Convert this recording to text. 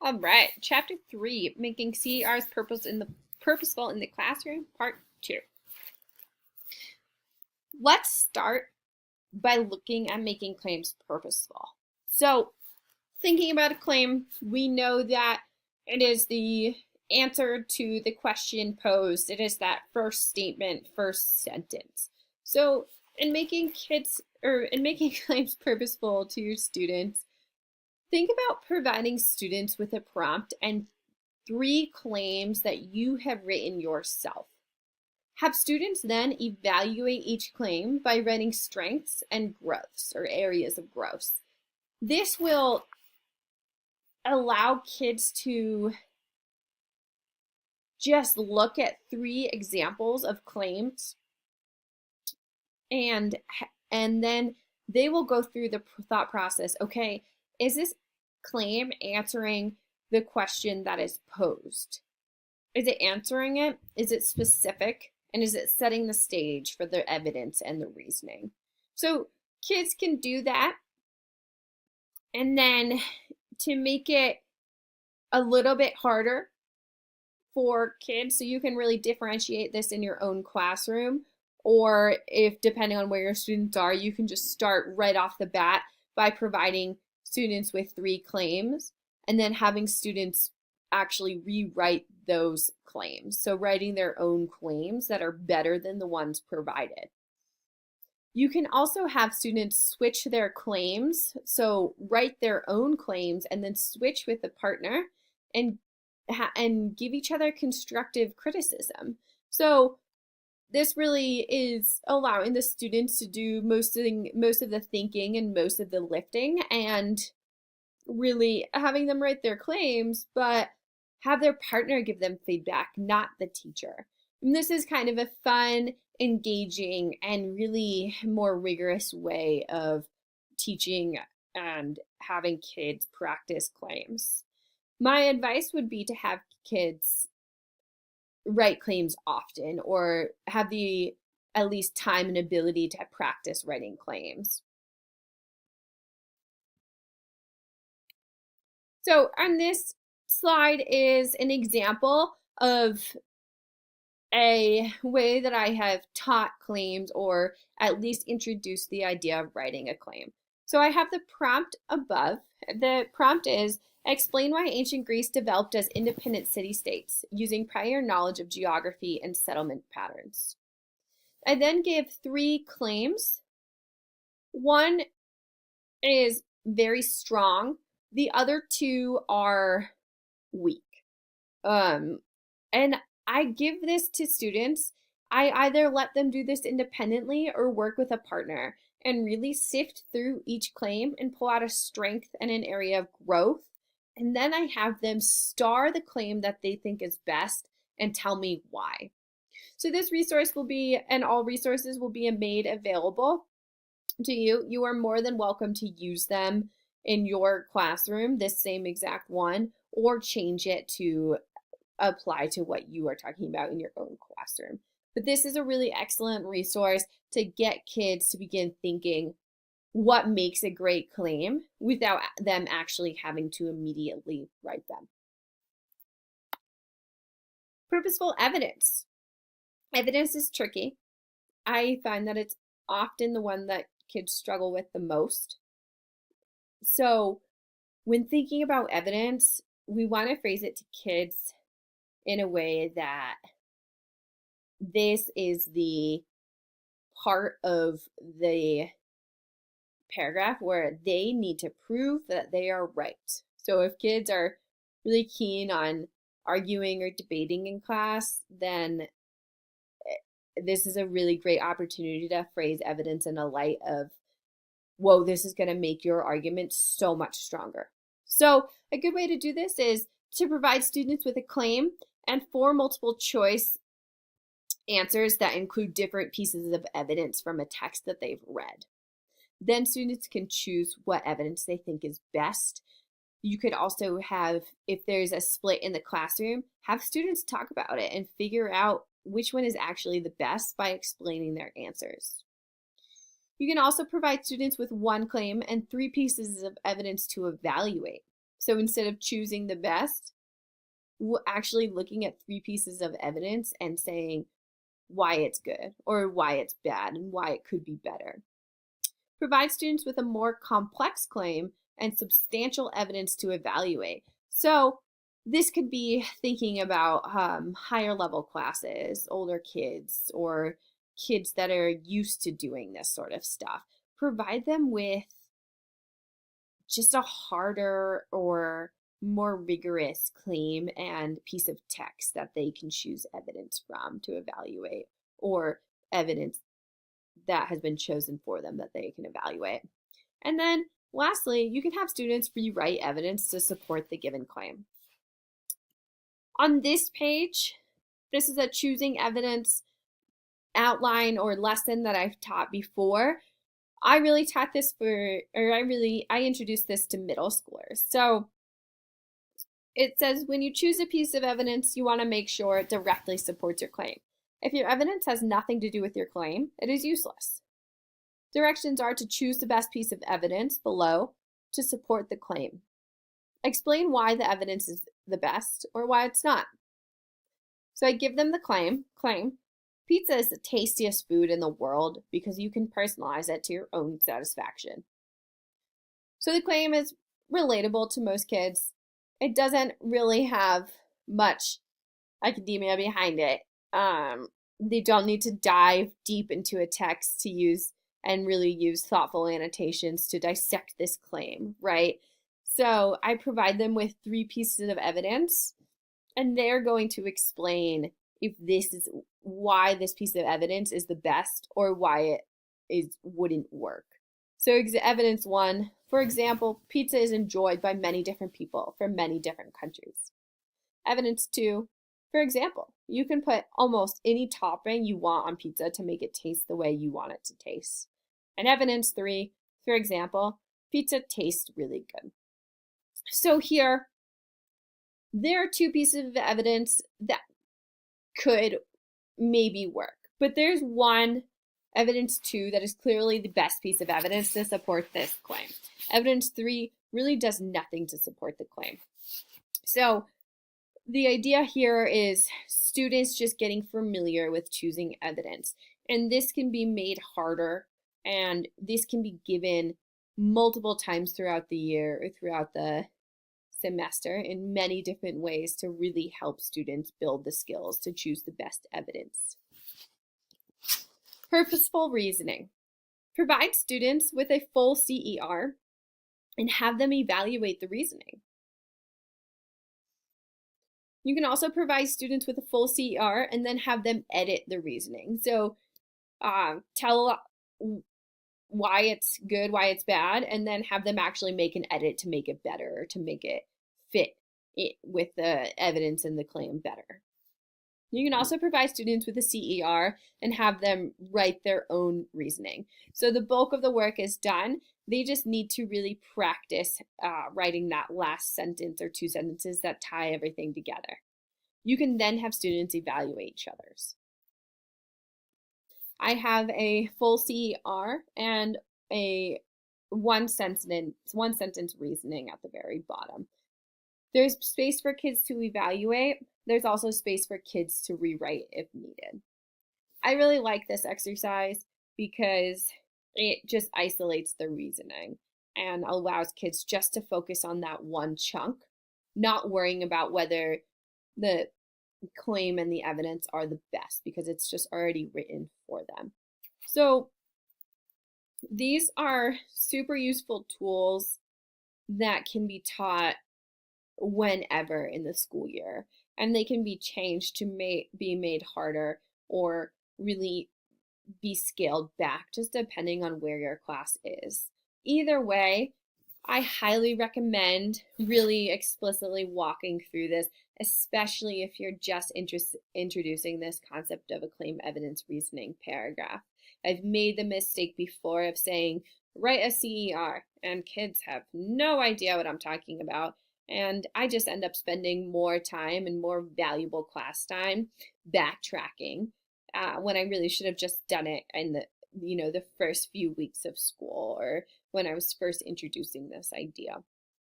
All right, chapter 3, making CERs purposeful in the classroom, part 2. Let's start by looking at making claims purposeful. So, thinking about a claim, we know that it is the answer to the question posed. It is that first statement, first sentence. So, in making claims purposeful to your students, think about providing students with a prompt and 3 claims that you have written yourself. Have students then evaluate each claim by writing strengths and growths or areas of growth. This will allow kids to just look at 3 examples of claims and then they will go through the thought process. Okay, is this claim answering the question that is posed? Is it answering it? Is it specific? And is it setting the stage for the evidence and the reasoning? So kids can do that. And then to make it a little bit harder for kids, so you can really differentiate this in your own classroom, or if depending on where your students are, you can just start right off the bat by providing students with 3 claims and then having students actually rewrite those claims. So writing their own claims that are better than the ones provided. You can also have students switch their claims, so write their own claims and then switch with a partner and give each other constructive criticism. So this really is allowing the students to do most of the thinking and most of the lifting, and really having them write their claims, but have their partner give them feedback, not the teacher. And this is kind of a fun, engaging, and really more rigorous way of teaching and having kids practice claims. My advice would be to have kids write claims often, or have the at least time and ability to practice writing claims. So on this slide is an example of a way that I have taught claims, or at least introduced the idea of writing a claim. So I have the prompt above. The prompt is, explain why ancient Greece developed as independent city-states using prior knowledge of geography and settlement patterns. I then give 3 claims. One is very strong. The other 2 are weak. And I give this to students. I either let them do this independently or work with a partner and really sift through each claim and pull out a strength and an area of growth. And then I have them star the claim that they think is best and tell me why. So this resource will be, and all resources will be made available to you. You are more than welcome to use them in your classroom, this same exact one, or change it to apply to what you are talking about in your own classroom. But this is a really excellent resource to get kids to begin thinking what makes a great claim without them actually having to immediately write them. Purposeful evidence. Evidence is tricky. I find that it's often the one that kids struggle with the most. So when thinking about evidence, we want to phrase it to kids in a way that this is the part of the paragraph where they need to prove that they are right. So if kids are really keen on arguing or debating in class, then this is a really great opportunity to phrase evidence in a light of, whoa, this is going to make your argument so much stronger. So a good way to do this is to provide students with a claim and 4 multiple choice answers that include different pieces of evidence from a text that they've read. Then students can choose what evidence they think is best. You could also have, if there's a split in the classroom, have students talk about it and figure out which one is actually the best by explaining their answers. You can also provide students with 1 claim and 3 pieces of evidence to evaluate. So instead of choosing the best, we're actually looking at 3 pieces of evidence and saying why it's good or why it's bad and why it could be better. Provide students with a more complex claim and substantial evidence to evaluate. So this could be thinking about higher level classes, older kids, or kids that are used to doing this sort of stuff. Provide them with just a harder or more rigorous claim and piece of text that they can choose evidence from to evaluate, or evidence that has been chosen for them that they can evaluate. And then lastly, you can have students rewrite evidence to support the given claim. On this page, this is a choosing evidence outline or lesson that I've taught before. I really taught this I introduced this to middle schoolers. So it says when you choose a piece of evidence, you want to make sure it directly supports your claim. If your evidence has nothing to do with your claim, it is useless. Directions are to choose the best piece of evidence below to support the claim. Explain why the evidence is the best or why it's not. So I give them the claim. Pizza is the tastiest food in the world because you can personalize it to your own satisfaction. So the claim is relatable to most kids. It doesn't really have much academia behind it. They don't need to dive deep into a text to use and really use thoughtful annotations to dissect this claim, right? So I provide them with 3 pieces of evidence, and they're going to explain if this is why this piece of evidence is the best or why it wouldn't work. So evidence 1, for example, pizza is enjoyed by many different people from many different countries. Evidence 2, for example, you can put almost any topping you want on pizza to make it taste the way you want it to taste. And evidence 3, for example, pizza tastes really good. So here, there are 2 pieces of evidence that could maybe work, but there's one, evidence 2, that is clearly the best piece of evidence to support this claim. Evidence 3 really does nothing to support the claim. So the idea here is students just getting familiar with choosing evidence, and this can be made harder, and this can be given multiple times throughout the year or throughout the semester in many different ways to really help students build the skills to choose the best evidence. Purposeful reasoning. Provide students with a full CER and have them evaluate the reasoning. You can also provide students with a full CER and then have them edit the reasoning. So tell why it's good, why it's bad, and then have them actually make an edit to make it better or to make it fit with the evidence and the claim better. You can also provide students with a CER and have them write their own reasoning. So the bulk of the work is done. They just need to really practice writing that last sentence or 2 sentences that tie everything together. You can then have students evaluate each other's. I have a full CER and a one sentence reasoning at the very bottom. There's space for kids to evaluate. There's also space for kids to rewrite if needed. I really like this exercise because it just isolates the reasoning and allows kids just to focus on that one chunk, not worrying about whether the claim and the evidence are the best because it's just already written for them. So these are super useful tools that can be taught whenever in the school year, and they can be changed to be made harder or really be scaled back just depending on where your class is. Either way, I highly recommend really explicitly walking through this, especially if you're just introducing this concept of a claim evidence reasoning paragraph. I've made the mistake before of saying, write a CER, and kids have no idea what I'm talking about. And I just end up spending more time and more valuable class time backtracking when I really should have just done it in the first few weeks of school or when I was first introducing this idea.